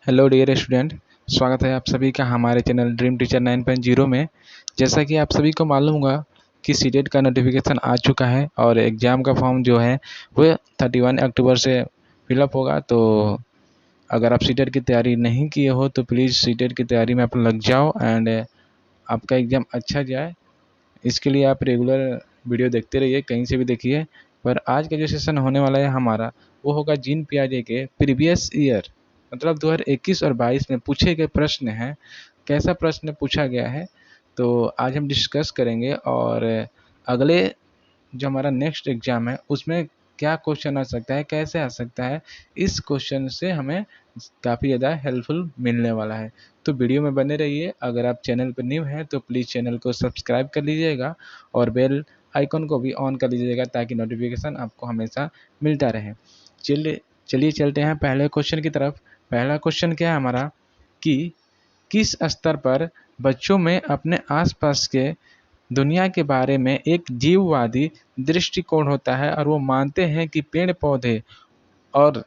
Hello dear student, स्वागत है आप सभी का हमारे चैनल ड्रीम टीचर 9.0 में। जैसा कि आप सभी को मालूम होगा कि सीटेट का नोटिफिकेशन आ चुका है और एग्ज़ाम का फॉर्म जो है वो 31 अक्टूबर से फिलअप होगा। तो अगर आप सीटेट की तैयारी नहीं किए हो तो प्लीज़ सीटेट की तैयारी में आप लग जाओ एंड आपका एग्ज़ाम अच्छा जाए। इसके लिए आप रेगुलर वीडियो देखते रहिए, कहीं से भी देखिए। पर आज का जो सेशन होने वाला है हमारा, वो होगा जीन पियाजे के प्रीवियस ईयर मतलब 2021 और 22 में पूछे गए प्रश्न हैं। कैसा प्रश्न पूछा गया है तो आज हम डिस्कस करेंगे। और अगले जो हमारा नेक्स्ट एग्ज़ाम है उसमें क्या क्वेश्चन आ सकता है, कैसे आ सकता है, इस क्वेश्चन से हमें काफ़ी ज़्यादा हेल्पफुल मिलने वाला है। तो वीडियो में बने रहिए। अगर आप चैनल पर न्यू हैं तो प्लीज़ चैनल को सब्सक्राइब कर लीजिएगा और बेल आइकन को भी ऑन कर लीजिएगा ताकि नोटिफिकेशन आपको हमेशा मिलता रहे। चलिए चलते हैं पहले क्वेश्चन की तरफ। पहला क्वेश्चन क्या है हमारा कि किस स्तर पर बच्चों में अपने आसपास के दुनिया के बारे में एक जीववादी दृष्टिकोण होता है और वो मानते हैं कि और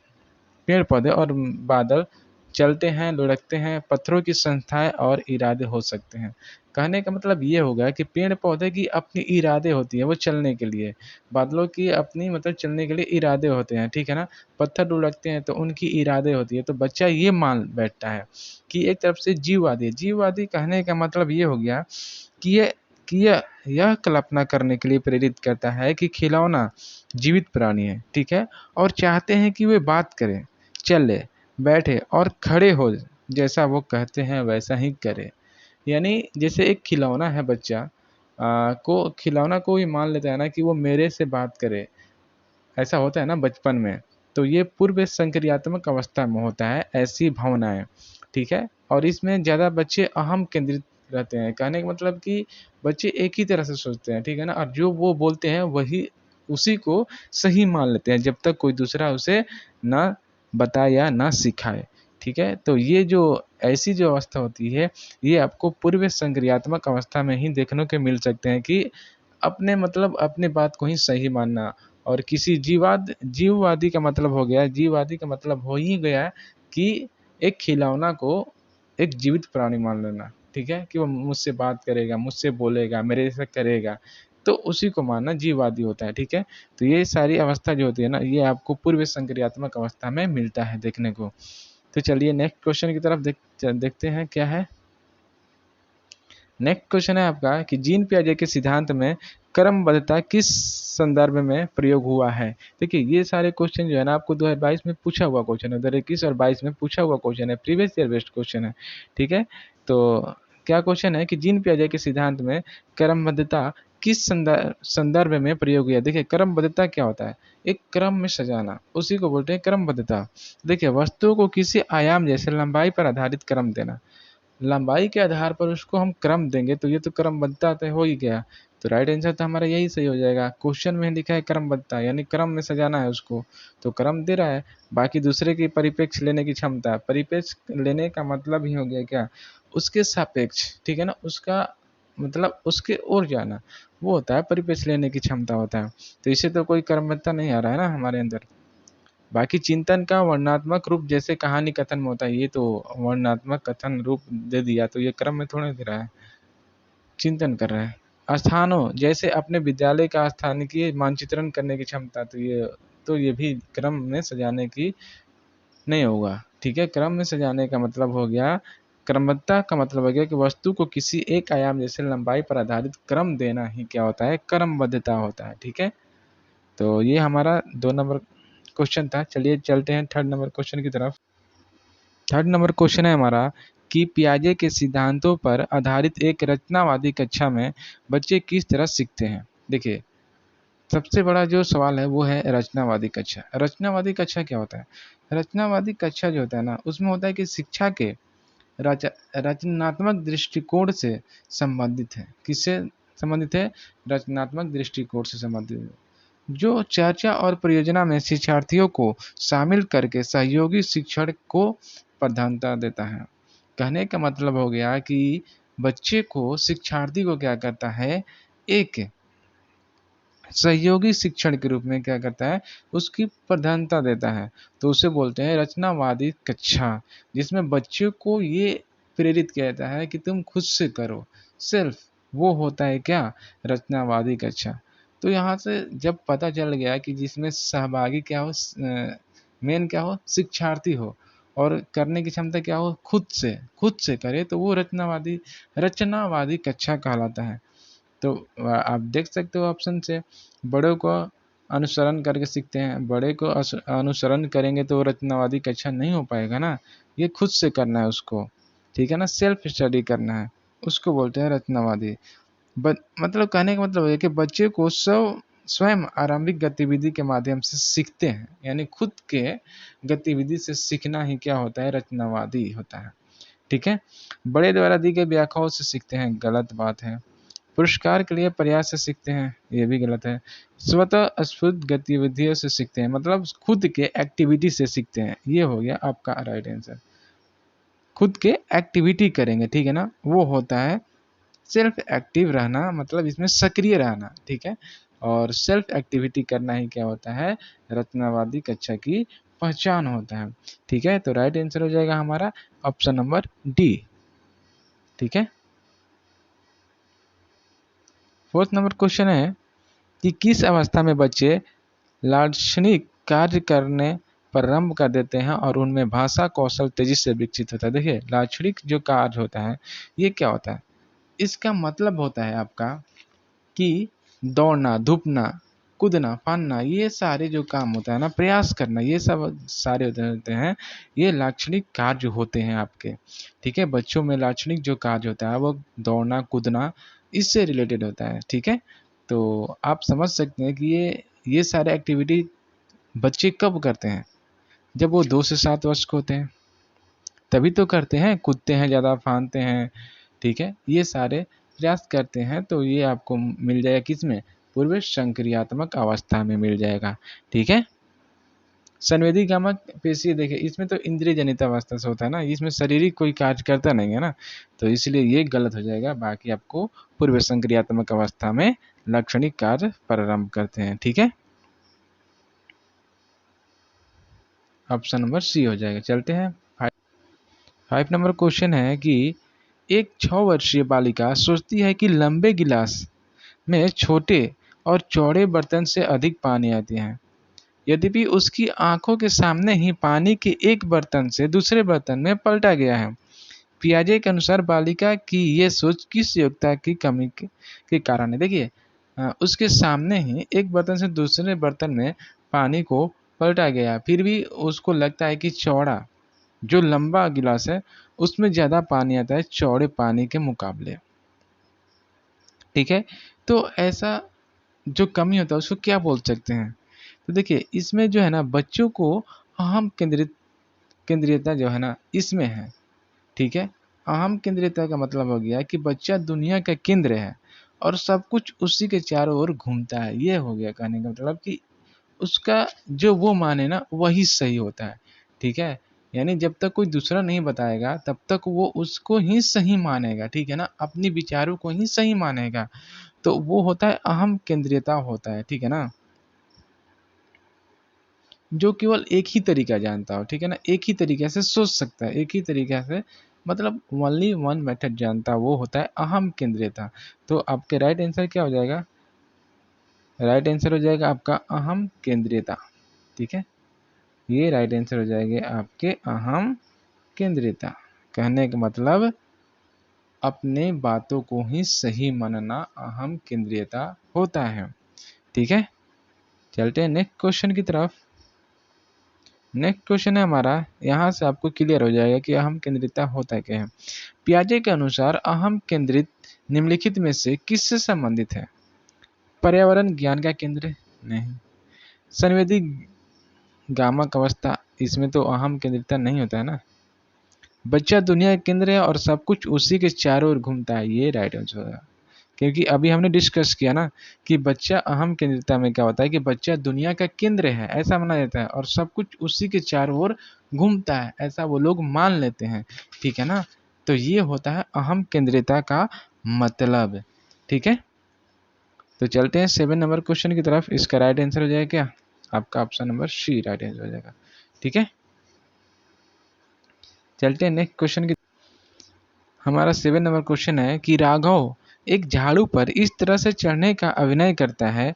पेड़ पौधे और बादल चलते हैं, लुढ़कते हैं, पत्थरों की संस्थाएं और इरादे हो सकते हैं। कहने का मतलब ये होगा कि पेड़ पौधे की अपनी इरादे होती है वो चलने के लिए, बादलों की अपनी मतलब चलने के लिए इरादे होते हैं, ठीक है ना। पत्थर लुढ़कते हैं तो उनकी इरादे होती है। तो बच्चा ये मान बैठता है कि एक तरफ से जीववादी कहने का मतलब ये हो गया कि यह कल्पना करने के लिए प्रेरित करता है कि खिलौना जीवित प्राणी है, ठीक है, और चाहते हैं कि वे बात करें, चले, बैठे और खड़े हो, जैसा वो कहते हैं वैसा ही करे। यानी जैसे एक खिलौना है, बच्चा खिलौना को ही मान लेता है ना कि वो मेरे से बात करे, ऐसा होता है ना बचपन में। तो ये पूर्व संक्रियात्मक अवस्था में होता है ऐसी भावनाएं, ठीक है। और इसमें ज़्यादा बच्चे अहम केंद्रित रहते हैं। कहने का मतलब कि बच्चे एक ही तरह से सोचते हैं, ठीक है ना, और जो वो बोलते हैं वही उसी को सही मान लेते हैं जब तक कोई दूसरा उसे ना बताए या ना सिखाए, ठीक है। तो ये जो ऐसी जो अवस्था होती है ये आपको पूर्व संक्रियात्मक अवस्था में ही देखने को मिल सकते हैं कि अपने मतलब अपने बात को ही सही मानना। और किसी जीववादी का मतलब हो गया, जीववादी का मतलब हो ही गया कि एक खिलौना को एक जीवित प्राणी मान लेना, ठीक है, कि वो मुझसे बात करेगा, मुझसे बोलेगा, मेरे जैसा करेगा, तो उसी को मानना जीववादी होता है, ठीक है। तो ये सारी अवस्था जो होती है ना ये आपको पूर्व संक्रियात्मक अवस्था में मिलता है देखने को। तो चलिए नेक्स्ट क्वेश्चन की तरफ देखते हैं क्या है। नेक्स्ट क्वेश्चन है आपका कि जीन पियाजे के सिद्धांत में क्रमबद्धता किस संदर्भ में प्रयोग हुआ है। देखिए ये सारे क्वेश्चन जो है ना आपको 2022 में पूछा हुआ क्वेश्चन है, 2021 और 22 में पूछा हुआ क्वेश्चन है, प्रीवियस ईयर बेस्ड क्वेश्चन है, ठीक है। तो क्या क्वेश्चन है कि जीन पियाजे के सिद्धांत में क्रमबद्धता किस संदर्भ में प्रयोग हुआ। देखिए क्रमबद्धता क्या होता है, एक क्रम में सजाना, उसी को बोलते हैं क्रमबद्धता। देखिए वस्तुओं को किसी आयाम जैसे लंबाई पर आधारित क्रम देना, लंबाई के आधार पर उसको हम क्रम देंगे तो ये तो क्रमबद्धता तो हो ही गया। तो राइट आंसर तो हमारा यही सही हो जाएगा। क्वेश्चन में लिखा है क्रमबद्धता यानी क्रम में सजाना है उसको, तो क्रम दे रहा है। बाकी दूसरे की परिप्रेक्ष्य लेने की क्षमता, परिप्रेक्ष्य लेने का मतलब ही हो गया क्या, उसके सापेक्ष, ठीक है ना, उसका मतलब उसके ओर जाना, वो होता है परिप्रेक्ष्य लेने की क्षमता होता है। तो इससे तो कोई क्रमबद्धता नहीं आ रहा है ना हमारे अंदर। बाकी चिंतन का वर्णनात्मक रूप जैसे कहानी कथन में होता है, ये तो वर्णनात्मक कथन रूप दे दिया तो ये क्रम में थोड़ा दे रहा है, चिंतन कर रहा है। स्थानों जैसे अपने विद्यालय का स्थानिकीय मानचित्रण करने की क्षमता, तो ये भी क्रम में सजाने की नहीं होगा, ठीक है। क्रम में सजाने का मतलब हो गया, क्रमबद्धता का मतलब हो गया कि वस्तु को किसी एक आयाम जैसे लंबाई पर आधारित क्रम देना ही क्या होता है, क्रमबद्धता होता है, ठीक है। तो ये हमारा 2 नंबर क्वेश्चन था। चलिए चलते हैं थर्ड नंबर क्वेश्चन की तरफ। थर्ड नंबर क्वेश्चन है हमारा कि पियाजे के सिद्धांतों पर आधारित एक रचनावादी कक्षा में बच्चे किस तरह सीखते हैं। देखिए सबसे बड़ा जो सवाल है वो है रचनावादी कक्षा। रचनावादी कक्षा क्या होता है, रचनावादी कक्षा जो होता है ना उसमें होता है कि शिक्षा के रचनात्मक दृष्टिकोण से संबंधित है। किससे संबंधित है, रचनात्मक दृष्टिकोण से संबंधित है, जो चर्चा और परियोजना में शिक्षार्थियों को शामिल करके सहयोगी शिक्षण को प्रधानता देता है। कहने का मतलब हो गया कि बच्चे को, शिक्षार्थी को क्या करता है, एक सहयोगी शिक्षण के रूप में क्या करता है, उसकी प्रधानता देता है। तो उसे बोलते हैं रचनावादी कक्षा, जिसमें बच्चों को ये प्रेरित किया जाता है कि तुम खुद से करो, सेल्फ, वो होता है क्या, रचनावादी कक्षा। तो यहाँ से जब पता चल गया कि जिसमें सहभागी क्या हो, मेन क्या हो, शिक्षार्थी हो, और करने की क्षमता क्या हो, खुद से करे, तो वो रचनावादी कक्षा कहलाता है। तो आप देख सकते हो ऑप्शन से, बड़ों को अनुसरण करके सीखते हैं, बड़े को अनुसरण करेंगे तो रचनावादी कक्षा नहीं हो पाएगा ना, ये खुद से करना है उसको, ठीक है ना, सेल्फ स्टडी करना है, उसको बोलते हैं रचनावादी। मतलब कहने का मतलब है कि बच्चे को स्वयं आरंभिक गतिविधि के माध्यम से सीखते हैं, यानी खुद के गतिविधि से सीखना ही क्या होता है, रचनावादी होता है, ठीक है। बड़े द्वारा दी गई व्याख्याओं से सीखते हैं, गलत बात है। पुरस्कार के लिए प्रयास से सीखते हैं, ये भी गलत है। स्वतः स्फूर्त गतिविधियों से सीखते हैं, मतलब खुद के एक्टिविटी से सीखते हैं, ये हो गया आपका राइट आंसर। खुद के एक्टिविटी करेंगे, ठीक है ना, वो होता है सेल्फ एक्टिव रहना, मतलब इसमें सक्रिय रहना, ठीक है। और सेल्फ एक्टिविटी करना ही क्या होता है, रचनावादी कक्षा की पहचान होता है, ठीक है। तो राइट आंसर हो जाएगा हमारा ऑप्शन नंबर डी, ठीक है। फोर्थ नंबर क्वेश्चन है कि किस अवस्था में बच्चे लाक्षणिक कार्य करने प्रारंभ कर देते हैं और उनमें भाषा कौशल तेजी से विकसित होता है। देखिए, लाक्षणिक जो कार्य होता है ये क्या होता है, इसका मतलब होता है आपका कि दौड़ना, धूपना, कूदना, फानना, ये सारे जो काम होता है ना, प्रयास करना, ये सब सारे होते हैं, ये लाक्षणिक कार्य होते हैं आपके, ठीक है। बच्चों में लाक्षणिक जो कार्य होता है वो दौड़ना, कूदना, इससे रिलेटेड होता है, ठीक है। तो आप समझ सकते हैं कि ये सारे एक्टिविटी बच्चे कब करते हैं, जब वो 2 से 7 वर्ष के होते हैं, तभी तो करते हैं, कूदते हैं, ज़्यादा फानते हैं, ठीक है, ये सारे प्रयास करते हैं। तो ये आपको मिल जाएगा किसमें, पूर्व संक्रियात्मक अवस्था में मिल जाएगा, ठीक है। संवेदीगामक पेशी, देखिए इसमें तो इंद्रिय जनित अवस्था से होता है ना, इसमें शारीरिक कोई कार्य करता नहीं है ना, तो इसलिए ये गलत हो जाएगा। बाकी आपको पूर्व संक्रियात्मक अवस्था में लाक्षणिक कार्य प्रारंभ करते हैं, ठीक है। ऑप्शन नंबर सी हो जाएगा। चलते हैं 5 नंबर क्वेश्चन है कि एक 6 वर्षीय बालिका सोचती है कि लंबे गिलास में छोटे और चौड़े बर्तन से अधिक पानी आती है, यद्यपि उसकी आंखों के सामने ही पानी के एक बर्तन से दूसरे बर्तन में पलटा गया है। पियाजे के अनुसार बालिका की ये सोच किस योग्यता की कमी के कारण है। देखिए, उसके सामने ही एक बर्तन से दूसरे बर्तन में पानी को पलटा गया, फिर भी उसको लगता है कि चौड़ा जो लंबा गिलास है उसमें ज़्यादा पानी आता है चौड़े पानी के मुकाबले, ठीक है। तो ऐसा जो कमी होता है उसको क्या बोल सकते हैं। तो देखिए, इसमें जो है ना, बच्चों को अहम केंद्रीयता जो है ना इसमें है, ठीक है। अहम केंद्रीयता का मतलब हो गया कि बच्चा दुनिया का केंद्र है और सब कुछ उसी के चारों ओर घूमता है, ये हो गया कहने का मतलब कि उसका जो वो माने ना वही सही होता है, ठीक है। यानी जब तक कोई दूसरा नहीं बताएगा तब तक वो उसको ही सही मानेगा, ठीक है ना, अपनी विचारों को ही सही मानेगा। तो वो होता है अहम केंद्रीयता होता है, ठीक है ना, जो केवल एक ही तरीका जानता हो, ठीक है ना, एक ही तरीके से सोच सकता है, एक ही तरीके से, मतलब ओनली वन मेथड जानता है, वो होता है अहम केंद्रीयता। तो आपके राइट आंसर क्या हो जाएगा, राइट आंसर हो जाएगा आपका अहम केंद्रीयता, ठीक है। ये राइट आंसर हो जाएंगे आपके अहम केंद्रीयता। कहने का मतलब अपने बातों को ही सही मानना अहम केंद्रीयता होता है, ठीक है। चलते हैं नेक्स्ट क्वेश्चन की तरफ। नेक्स्ट क्वेश्चन है हमारा, यहाँ से आपको क्लियर हो जाएगा कि अहम केंद्रीयता होता क्या है। पियाजे के अनुसार अहम केंद्रित निम्नलिखित में से किससे संबंधित है। पर्यावरण ज्ञान का केंद्र नहीं, संवेदी गामक अवस्था, इसमें तो अहम केंद्रियता नहीं होता है ना। बच्चा दुनिया का केंद्र है और सब कुछ उसी के चारों ओर घूमता है, ये राइट आंसर होगा। क्योंकि अभी हमने डिस्कस किया ना कि बच्चा अहम केंद्रियता में क्या होता है कि बच्चा दुनिया का केंद्र है ऐसा माना जाता है और सब कुछ उसी के चारों ओर घूमता है, ऐसा वो लोग मान लेते हैं, ठीक है ना। तो ये होता है अहम केंद्रियता का मतलब, ठीक है। तो चलते हैं 7 नंबर क्वेश्चन की तरफ। इसका राइट आंसर हो जाएगा क्या? आपका option number C right answer हो जाएगा। ठीक है, चलते हैं नेक्स्ट क्वेश्चन की। हमारा 7 नंबर क्वेश्चन है कि राघव एक झाड़ू पर इस तरह से चढ़ने का अभिनय करता है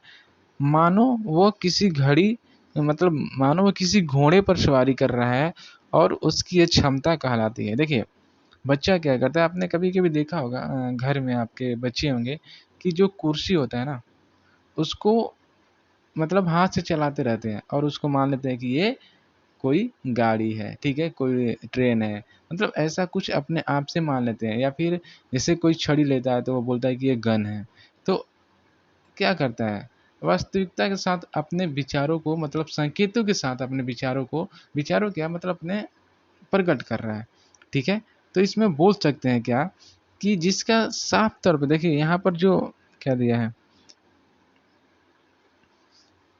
मानो वो किसी घोड़े पर सवारी कर रहा है और उसकी ये क्षमता कहलाती है। देखिए, बच्चा क्या करता है, आपने कभी कभी देखा होगा घर में आपके बच्चे होंगे कि जो कुर्सी होता है ना, उसको हाथ से चलाते रहते हैं और उसको मान लेते हैं कि ये कोई गाड़ी है, ठीक है, कोई ट्रेन है, ऐसा कुछ अपने आप से मान लेते हैं। या फिर जैसे कोई छड़ी लेता है तो वो बोलता है कि ये गन है। तो क्या करता है, वास्तविकता के साथ अपने विचारों को संकेतों के साथ अपने विचारों क्या अपने प्रकट कर रहा है। ठीक है, तो इसमें बोल सकते हैं क्या कि जिसका साफ तौर पर देखिए यहाँ पर जो क्या दिया है,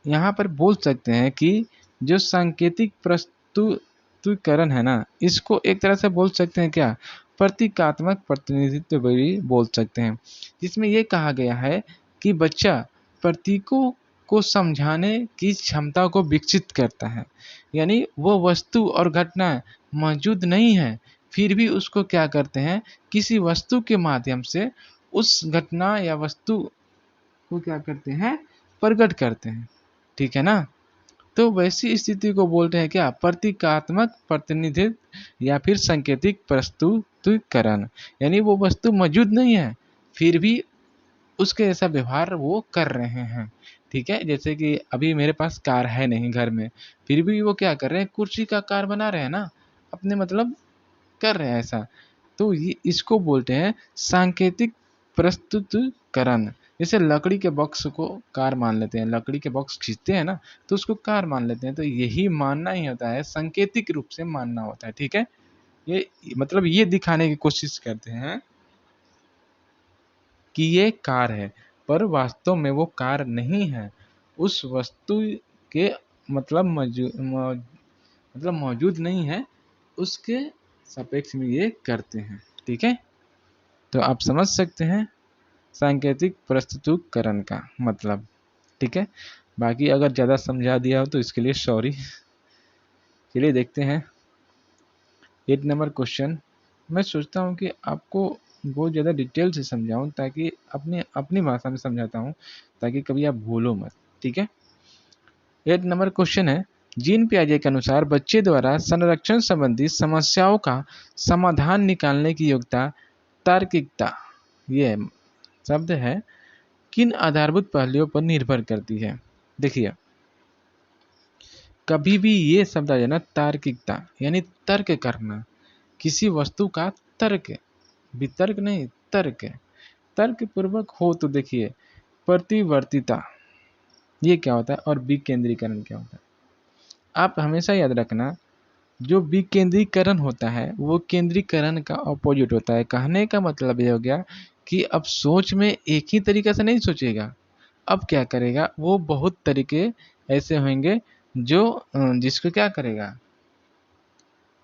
यहाँ पर बोल सकते हैं कि जो सांकेतिक प्रस्तुतिकरण है ना, इसको एक तरह से बोल सकते हैं क्या, प्रतीकात्मक प्रतिनिधित्व भी बोल सकते हैं, जिसमें ये कहा गया है कि बच्चा प्रतीकों को समझाने की क्षमता को विकसित करता है। यानी वो वस्तु और घटना मौजूद नहीं है, फिर भी उसको क्या करते हैं, किसी वस्तु के माध्यम से उस घटना या वस्तु को क्या करते हैं, प्रकट करते हैं। ठीक है ना, तो वैसी स्थिति को बोलते हैं क्या, प्रतीकात्मक प्रतिनिधित्व या फिर सांकेतिक प्रस्तुतिकरण। यानी वो वस्तु मौजूद नहीं है, फिर भी उसके ऐसा व्यवहार वो कर रहे हैं। ठीक है, जैसे कि अभी मेरे पास कार है नहीं घर में, फिर भी वो क्या कर रहे हैं, कुर्सी का कार बना रहे हैं ना, अपने कर रहे हैं ऐसा। तो ये इसको बोलते हैं सांकेतिक प्रस्तुतिकरण। जैसे लकड़ी के बॉक्स को कार मान लेते हैं, लकड़ी के बॉक्स खींचते हैं ना तो उसको कार मान लेते हैं। तो यही मानना ही होता है, सांकेतिक रूप से मानना होता है। ठीक है, ये ये दिखाने की कोशिश करते हैं कि ये कार है, पर वास्तव में वो कार नहीं है, उस वस्तु के मौजूद नहीं है, उसके सापेक्ष में ये करते हैं। ठीक है, तो आप समझ सकते हैं सांकेतिक प्रस्तुतिकरण का मतलब। ठीक है, बाकी अगर ज़्यादा समझा दिया हो तो इसके लिए सॉरी। चलिए देखते हैं 8 नंबर क्वेश्चन। मैं सोचता हूँ कि आपको बहुत ज़्यादा डिटेल से समझाऊँ, ताकि अपनी भाषा में समझाता हूँ ताकि कभी आप भूलो मत। ठीक है, 8 नंबर क्वेश्चन है, जीन पियाजे के अनुसार बच्चे द्वारा संरक्षण संबंधी समस्याओं का समाधान निकालने की योग्यता तार्किकता, ये शब्द है, किन आधारभूत पहलुओं पर निर्भर करती है। देखिए, कभी भी ये शब्द आ जाए ना, तार्किकता यानी तर्क करना, किसी वस्तु का तर्क, वितर्क नहीं, तर्क पूर्वक हो। तो देखिए, प्रतिवर्तिता ये क्या होता है और विकेंद्रीकरण क्या होता है। आप हमेशा याद रखना, जो विकेंद्रीकरण होता है वो केंद्रीकरण का ऑपोजिट होता है। कहने का मतलब ये हो गया कि अब सोच में एक ही तरीके से नहीं सोचेगा, अब क्या करेगा, वो बहुत तरीके ऐसे होंगे जो जिसको क्या करेगा,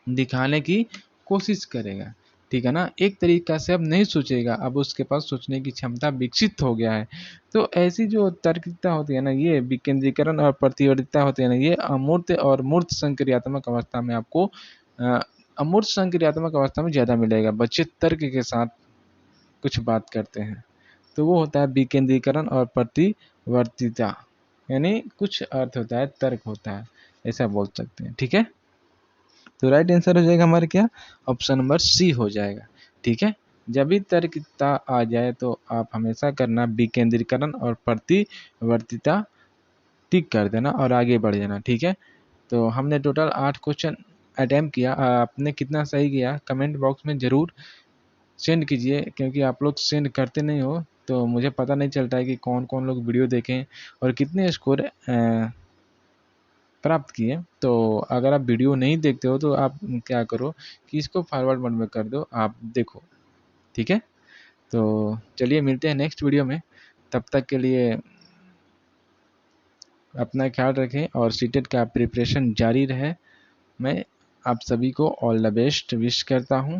दिखाने की कोशिश करेगा। ठीक है ना, एक तरीका से अब नहीं सोचेगा, अब उसके पास सोचने की क्षमता विकसित हो गया है। तो ऐसी जो तार्किकता होती है ना, ये विकेंद्रीकरण और प्रतिवर्तिता होती है ना, ये अमूर्त और मूर्त संक्रियात्मक अवस्था में आपको अमूर्त संक्रियात्मक अवस्था में ज़्यादा मिलेगा। बच्चे तर्क के साथ कुछ बात करते हैं, तो वो होता है विकेंद्रीकरण और प्रतिवर्तिता, यानी कुछ अर्थ होता है, तर्क होता है, ऐसा बोल सकते हैं। ठीक है, तो राइट आंसर हो जाएगा हमारे क्या, ऑप्शन नंबर सी हो जाएगा। ठीक है, जब भी तर्कता आ जाए तो आप हमेशा करना विकेंद्रीकरण और प्रतिवर्तिता टिक कर देना और आगे बढ़ जाना। ठीक है, तो हमने टोटल 8 क्वेश्चन अटैम्प्ट किया। आपने कितना सही किया कमेंट बॉक्स में ज़रूर सेंड कीजिए, क्योंकि आप लोग सेंड करते नहीं हो तो मुझे पता नहीं चलता है कि कौन कौन लोग वीडियो देखें और कितने स्कोर प्राप्त किए। तो अगर आप वीडियो नहीं देखते हो तो आप क्या करो कि इसको फॉरवर्ड मोड में कर दो, आप देखो। ठीक है, तो चलिए मिलते हैं नेक्स्ट वीडियो में, तब तक के लिए अपना ख्याल रखें और सीटेट का प्रिपरेशन जारी रहे। मैं आप सभी को ऑल द बेस्ट विश करता हूं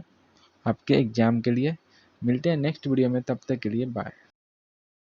आपके एग्ज़ाम के लिए। मिलते हैं नेक्स्ट वीडियो में, तब तक के लिए बाय।